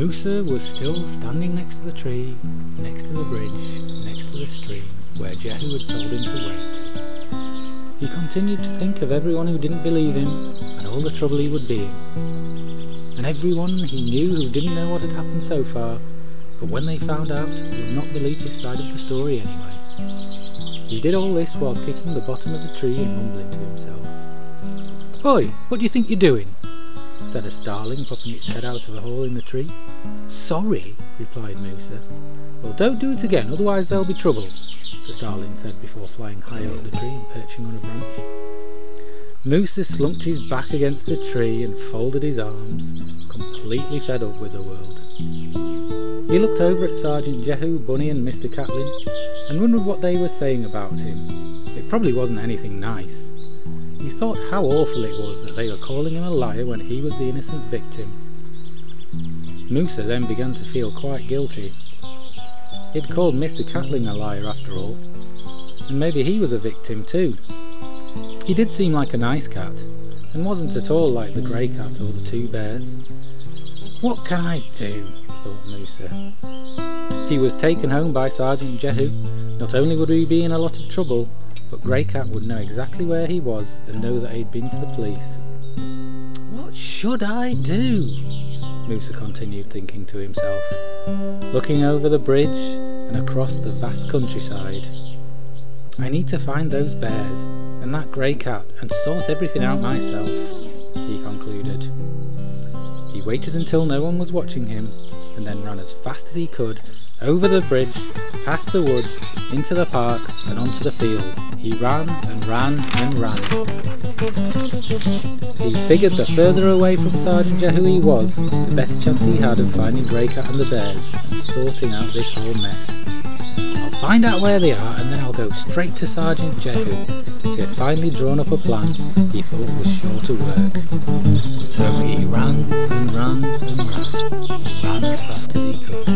Moussa was still standing next to the tree, next to the bridge, next to the stream, where Jehu had told him to wait. He continued to think of everyone who didn't believe him, and all the trouble he would be in. And everyone he knew who didn't know what had happened so far, but when they found out, would not believe his side of the story anyway. He did all this whilst kicking the bottom of the tree and mumbling to himself. "Oi, what do you think you're doing?" said a starling, popping its head out of a hole in the tree. "Sorry," replied Moussa. "Well, don't do it again, otherwise there'll be trouble," the starling said before flying high over the tree and perching on a branch. Moussa slumped his back against the tree and folded his arms, completely fed up with the world. He looked over at Sergeant Jehu, Bunny and Mr. Catlin and wondered what they were saying about him. It probably wasn't anything nice. He thought how awful it was that they were calling him a liar when he was the innocent victim. Moussa then began to feel quite guilty. He'd called Mr. Catlin a liar after all, and maybe he was a victim too. He did seem like a nice cat, and wasn't at all like the grey cat or the two bears. "What can I do?" thought Moussa. If he was taken home by Sergeant Jehu, not only would he be in a lot of trouble, but Grey Cat would know exactly where he was and know that he'd been to the police. "What should I do?" Moussa continued thinking to himself, looking over the bridge and across the vast countryside. "I need to find those bears and that grey cat and sort everything out myself," he concluded. He waited until no one was watching him and then ran as fast as he could over the bridge, past the woods, into the park and onto the fields. He ran and ran and ran. He figured the further away from Sergeant Jehu he was, the better chance he had of finding Grey Cat and the bears and sorting out this whole mess. "I'll find out where they are and then I'll go straight to Sergeant Jehu." He had finally drawn up a plan he thought was sure to work. So he ran and ran and ran. He ran as fast as he could.